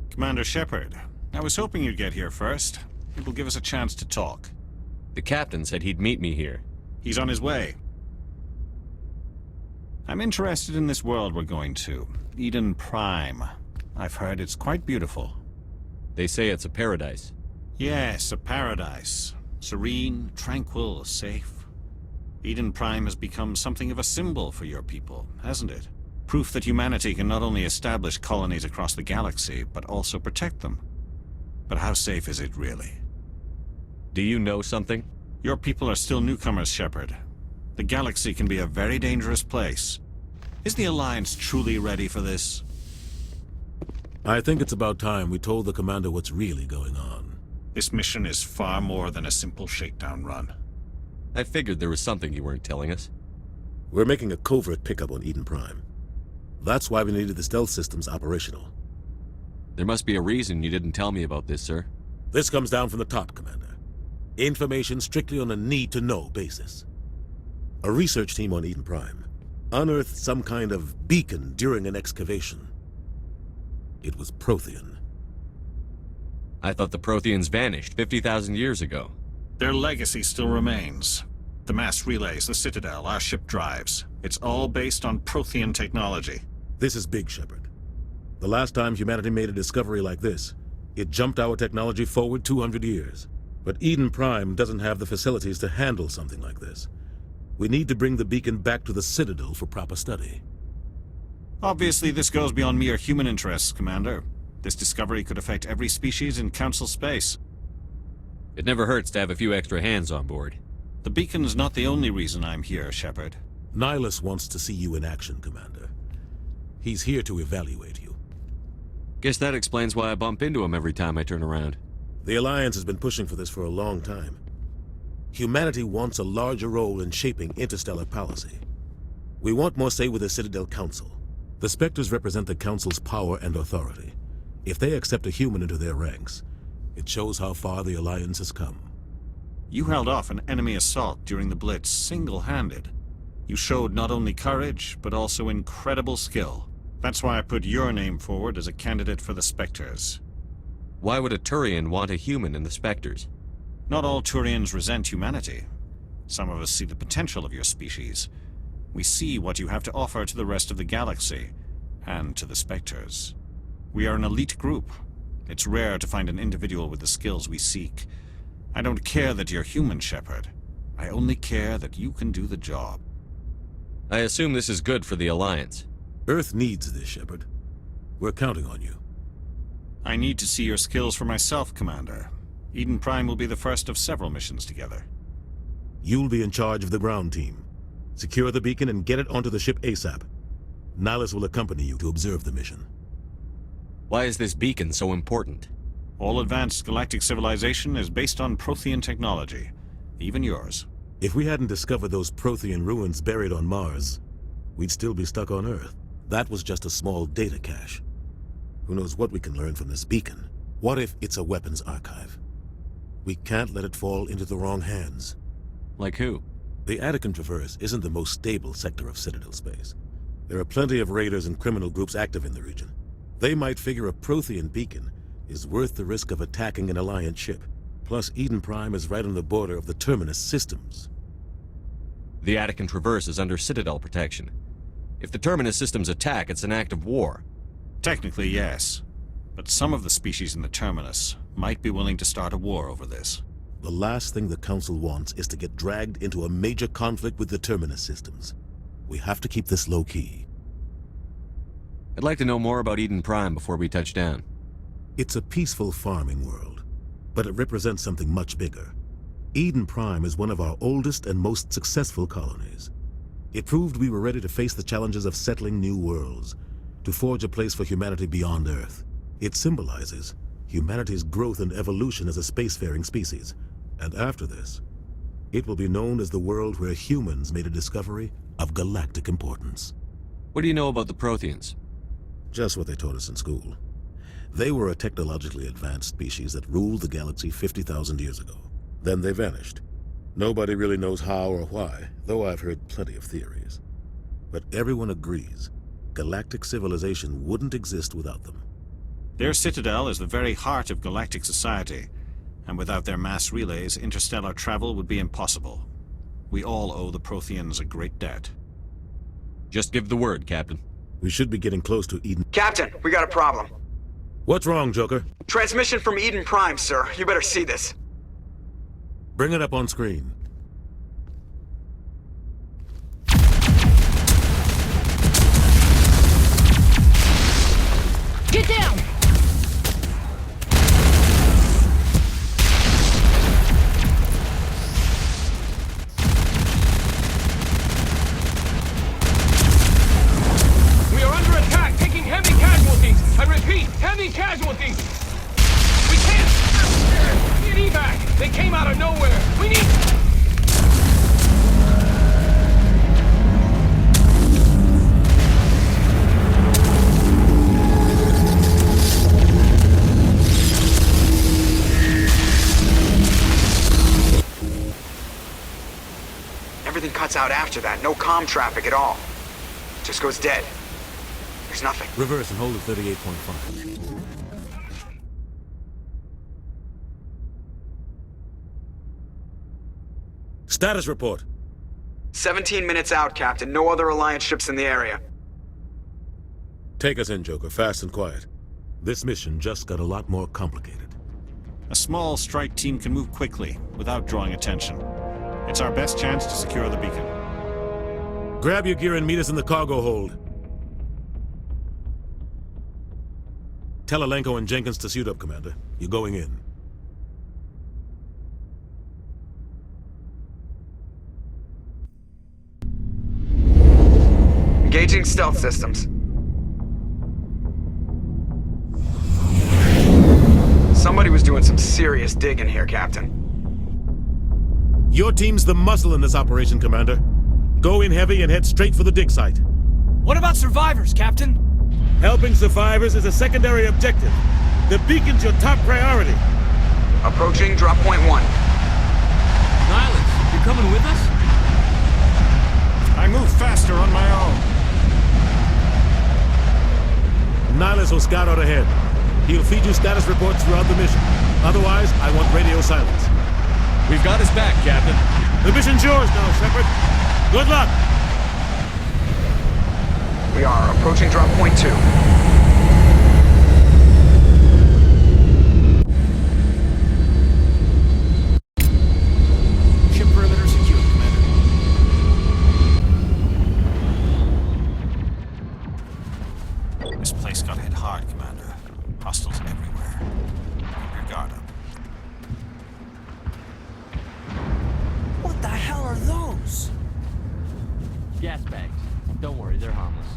Commander Shepard, I was hoping you'd get here first. It will give us a chance to talk. The captain said he'd meet me here. He's on his way. I'm interested in this world we're going to, Eden Prime. I've heard it's quite beautiful. They say it's a paradise. Yes, a paradise. Serene, tranquil, safe. Eden Prime has become something of a symbol for your people, hasn't it? Proof that humanity can not only establish colonies across the galaxy, but also protect them. But how safe is it really? Do you know something? Your people are still newcomers, Shepard. The galaxy can be a very dangerous place. Is the Alliance truly ready for this? I think it's about time we told the Commander what's really going on. This mission is far more than a simple shakedown run. I figured there was something you weren't telling us. We're making a covert pickup on Eden Prime. That's why we needed the stealth systems operational. There must be a reason you didn't tell me about this, sir. This comes down from the top, Commander. Information strictly on a need-to-know basis. A research team on Eden Prime unearthed some kind of beacon during an excavation. It was Prothean. I thought the Protheans vanished 50,000 years ago. Their legacy still remains. The mass relays, the Citadel, our ship drives. It's all based on Prothean technology. This is big, Shepard. The last time humanity made a discovery like this, it jumped our technology forward 200 years. But Eden Prime doesn't have the facilities to handle something like this. We need to bring the beacon back to the Citadel for proper study. Obviously, this goes beyond mere human interests, Commander. This discovery could affect every species in Council space. It never hurts to have a few extra hands on board. The beacon's not the only reason I'm here, Shepard. Nihlus wants to see you in action, Commander. He's here to evaluate you. Guess that explains why I bump into him every time I turn around. The Alliance has been pushing for this for a long time. Humanity wants a larger role in shaping interstellar policy. We want more say with the Citadel Council. The Spectres represent the Council's power and authority. If they accept a human into their ranks, it shows how far the Alliance has come. You held off an enemy assault during the Blitz single-handed. You showed not only courage, but also incredible skill. That's why I put your name forward as a candidate for the Spectres. Why would a Turian want a human in the Spectres? Not all Turians resent humanity. Some of us see the potential of your species. We see what you have to offer to the rest of the galaxy, and to the Spectres. We are an elite group. It's rare to find an individual with the skills we seek. I don't care that you're human, Shepard. I only care that you can do the job. I assume this is good for the Alliance. Earth needs this, Shepard. We're counting on you. I need to see your skills for myself, Commander. Eden Prime will be the first of several missions together. You'll be in charge of the ground team. Secure the beacon and get it onto the ship ASAP. Nihlus will accompany you to observe the mission. Why is this beacon so important? All advanced galactic civilization is based on Prothean technology, even yours. If we hadn't discovered those Prothean ruins buried on Mars, we'd still be stuck on Earth. That was just a small data cache. Who knows what we can learn from this beacon? What if it's a weapons archive? We can't let it fall into the wrong hands. Like who? The Attican Traverse isn't the most stable sector of Citadel space. There are plenty of raiders and criminal groups active in the region. They might figure a Prothean beacon is worth the risk of attacking an Alliance ship. Plus, Eden Prime is right on the border of the Terminus systems. The Attican Traverse is under Citadel protection. If the Terminus systems attack, it's an act of war. Technically, yes. But some of the species in the Terminus might be willing to start a war over this. The last thing the Council wants is to get dragged into a major conflict with the Terminus systems. We have to keep this low-key. I'd like to know more about Eden Prime before we touch down. It's a peaceful farming world, but it represents something much bigger. Eden Prime is one of our oldest and most successful colonies. It proved we were ready to face the challenges of settling new worlds, to forge a place for humanity beyond Earth. It symbolizes humanity's growth and evolution as a spacefaring species. And after this, it will be known as the world where humans made a discovery of galactic importance. What do you know about the Protheans? Just what they taught us in school. They were a technologically advanced species that ruled the galaxy 50,000 years ago. Then they vanished. Nobody really knows how or why, though I've heard plenty of theories. But everyone agrees, galactic civilization wouldn't exist without them. Their citadel is the very heart of galactic society, and without their mass relays, interstellar travel would be impossible. We all owe the Protheans a great debt. Just give the word, Captain. We should be getting close to Eden. Captain, we got a problem. What's wrong, Joker? Transmission from Eden Prime, sir. You better see this. Bring it up on screen. Get down! We are under attack, taking heavy casualties. I repeat, heavy casualties. We can't... Need evac. They came out of nowhere. We need... Everything cuts out after that. No comm traffic at all. Just goes dead. There's nothing. Reverse and hold at 38.5. Status report. 17 minutes out, Captain. No other Alliance ships in the area. Take us in, Joker, fast and quiet. This mission just got a lot more complicated. A small strike team can move quickly, without drawing attention. It's our best chance to secure the beacon. Grab your gear and meet us in the cargo hold. Tell Alenko and Jenkins to suit up, Commander. You're going in. Engaging stealth systems. Somebody was doing some serious digging here, Captain. Your team's the muscle in this operation, Commander. Go in heavy and head straight for the dig site. What about survivors, Captain? Helping survivors is a secondary objective. The beacon's your top priority. Approaching drop point 1. Nihlus, you coming with us? I move faster on my own. Nihlus will scout out ahead. He'll feed you status reports throughout the mission. Otherwise, I want radio silence. We've got his back, Captain. The mission's yours now, Shepard. Good luck! We are approaching drop point 2. Ship perimeter secure, Commander. This place got hit hard, Commander. Hostiles everywhere. Keep your guard up. What the hell are those? Gas bags. Don't worry, they're harmless.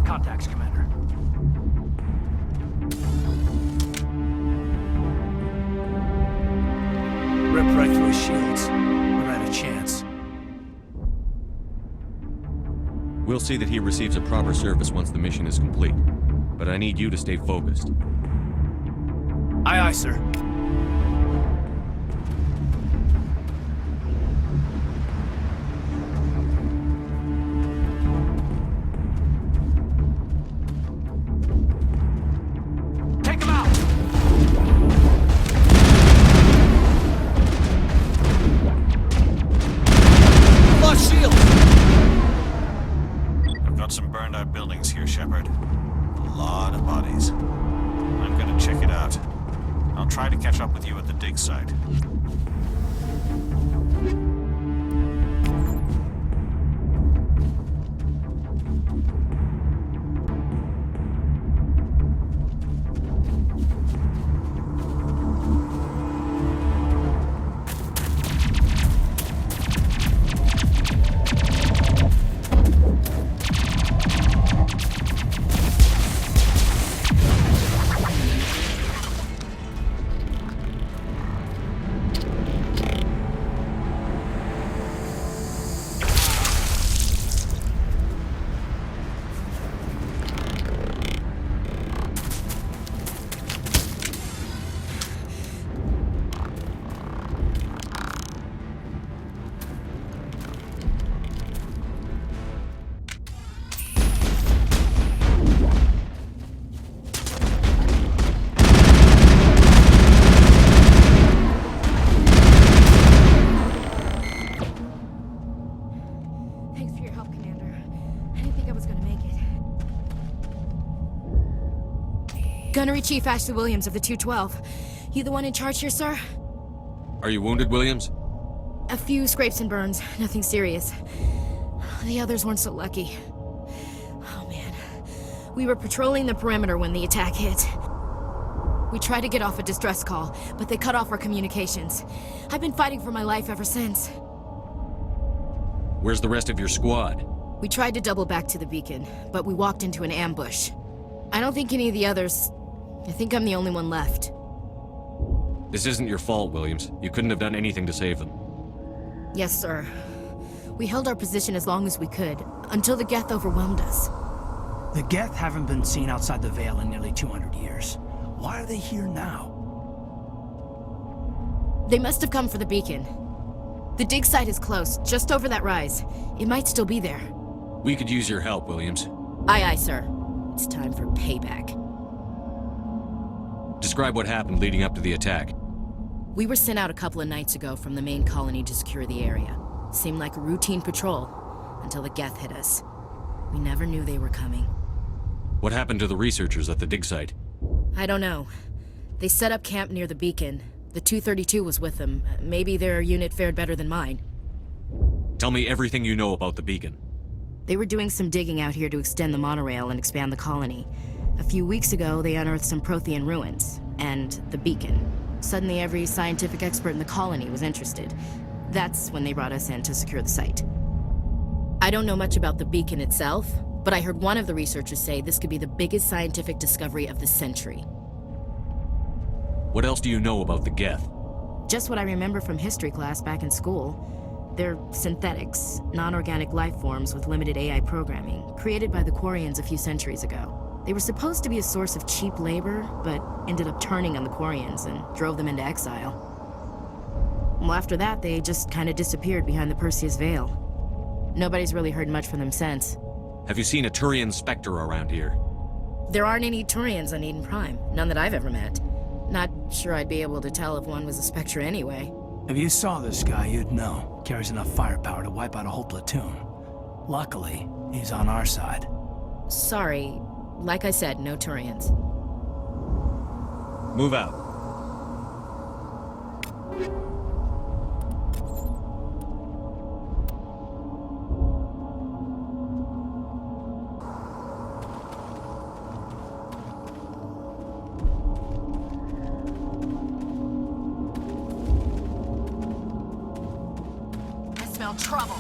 Contacts, Commander. Ripped right through his shields. Never had a chance. We'll see that he receives a proper service once the mission is complete. But I need you to stay focused. Aye, aye, sir. Take him out! Lost shields! I've got some burned out buildings here, Shepard. A lot of bodies. I'm gonna check it out. I'll try to catch Gunnery Chief Ashley Williams of the 212. You the one in charge here, sir? Are you wounded, Williams? A few scrapes and burns, nothing serious. The others weren't so lucky. Oh man. We were patrolling the perimeter when the attack hit. We tried to get off a distress call, but they cut off our communications. I've been fighting for my life ever since. Where's the rest of your squad? We tried to double back to the beacon, but we walked into an ambush. I don't think any of the others... I think I'm the only one left. This isn't your fault, Williams. You couldn't have done anything to save them. Yes, sir. We held our position as long as we could, until the Geth overwhelmed us. The Geth haven't been seen outside the Veil in nearly 200 years. Why are they here now? They must have come for the beacon. The dig site is close, just over that rise. It might still be there. We could use your help, Williams. Aye, aye, sir. It's time for payback. Describe what happened leading up to the attack. We were sent out a couple of nights ago from the main colony to secure the area. Seemed like a routine patrol, until the Geth hit us. We never knew they were coming. What happened to the researchers at the dig site? I don't know. They set up camp near the beacon. The 232 was with them. Maybe their unit fared better than mine. Tell me everything you know about the beacon. They were doing some digging out here to extend the monorail and expand the colony. A few weeks ago, they unearthed some Prothean ruins, and the beacon. Suddenly, every scientific expert in the colony was interested. That's when they brought us in to secure the site. I don't know much about the beacon itself, but I heard one of the researchers say this could be the biggest scientific discovery of the century. What else do you know about the Geth? Just what I remember from history class back in school. They're synthetics, non-organic life forms with limited AI programming, created by the Quarians a few centuries ago. They were supposed to be a source of cheap labor, but ended up turning on the Quarians and drove them into exile. Well, after that, they just kind of disappeared behind the Perseus Veil. Nobody's really heard much from them since. Have you seen a Turian Spectre around here? There aren't any Turians on Eden Prime, none that I've ever met. Not sure I'd be able to tell if one was a Spectre anyway. If you saw this guy, you'd know. Carries enough firepower to wipe out a whole platoon. Luckily, he's on our side. Sorry. Like I said, no Turians. Move out. I smell trouble.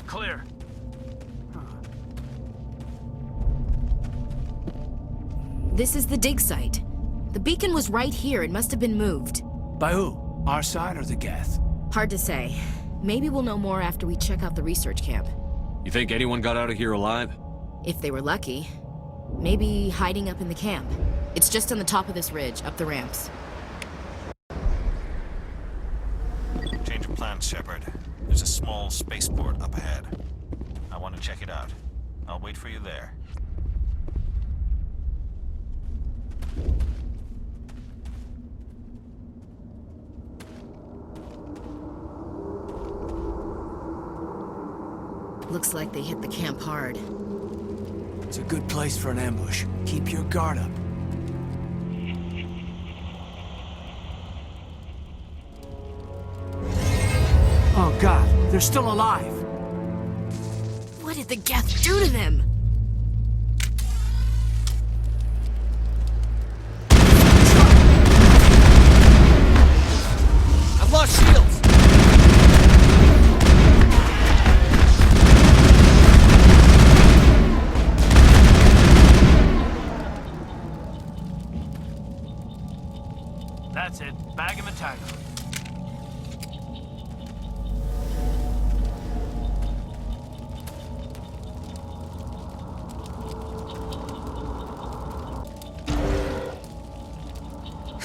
Clear. This is the dig site. The beacon was right here. It must have been moved. By who? Our side or the Geth? Hard to say. Maybe we'll know more after we check out the research camp. You think anyone got out of here alive? If they were lucky. Maybe hiding up in the camp. It's just on the top of this ridge, up the ramps. Change of plans, Shepard. There's a small spaceport up ahead. I want to check it out. I'll wait for you there. Looks like they hit the camp hard. It's a good place for an ambush. Keep your guard up. Oh God, they're still alive! What did the Geth do to them? I've lost shields! That's it. Bag him and tag him.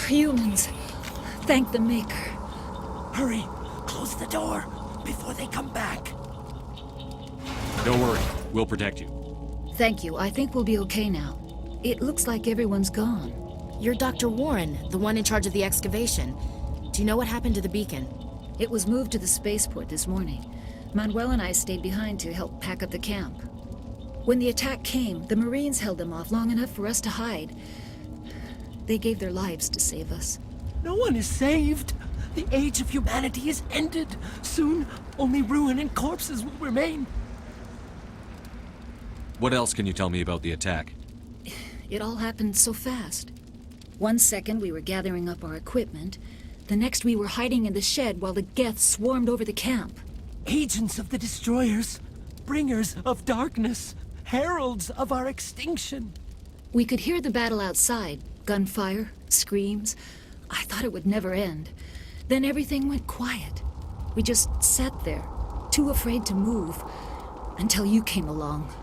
Humans. Thank the Maker. Hurry! Close close the door before they come back. Don't worry, we'll protect you. Thank you. I think we'll be okay now. It looks like everyone's gone. You're Dr. Warren, the one in charge of the excavation. Do you know what happened to the beacon? It was moved to the spaceport this morning. Manuel and I stayed behind to help pack up the camp. When the attack came, the Marines held them off long enough for us to hide. They gave their lives to save us. No one is saved. The age of humanity is ended. Soon, only ruin and corpses will remain. What else can you tell me about the attack? It all happened so fast. 1 second we were gathering up our equipment. The next we were hiding in the shed while the Geth swarmed over the camp. Agents of the destroyers, bringers of darkness, heralds of our extinction. We could hear the battle outside. Gunfire, screams. I thought it would never end. Then everything went quiet. We just sat there, too afraid to move, until you came along.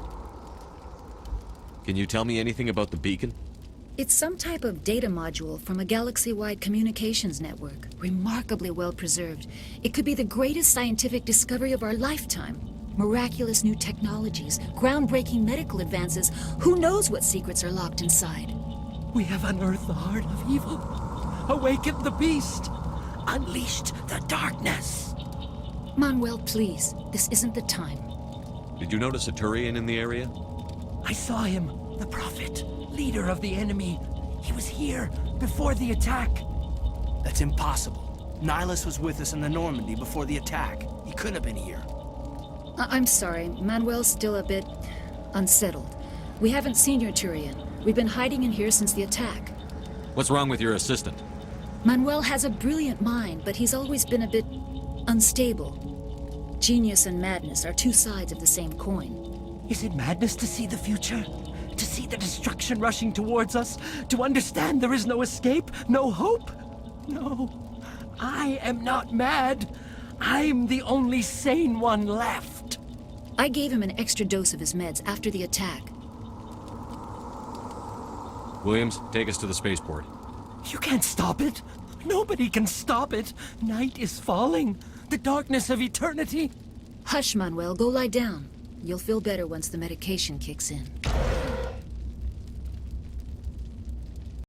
Can you tell me anything about the beacon? It's some type of data module from a galaxy-wide communications network. Remarkably well preserved. It could be the greatest scientific discovery of our lifetime. Miraculous new technologies, groundbreaking medical advances. Who knows what secrets are locked inside? We have unearthed the heart of evil, awakened the beast, unleashed the darkness. Manuel, please. This isn't the time. Did you notice a Turian in the area? I saw him, the prophet, leader of the enemy. He was here before the attack. That's impossible. Nihlus was with us in the Normandy before the attack. He couldn't have been here. I'm sorry. Manuel's still a bit unsettled. We haven't seen your Turian. We've been hiding in here since the attack. What's wrong with your assistant? Manuel has a brilliant mind, but he's always been a bit unstable. Genius and madness are two sides of the same coin. Is it madness to see the future? To see the destruction rushing towards us? To understand there is no escape? No hope? No. I am not mad. I'm the only sane one left. I gave him an extra dose of his meds after the attack. Williams, take us to the spaceport. You can't stop it. Nobody can stop it. Night is falling. The darkness of eternity. Hush, Manuel. Go lie down. You'll feel better once the medication kicks in.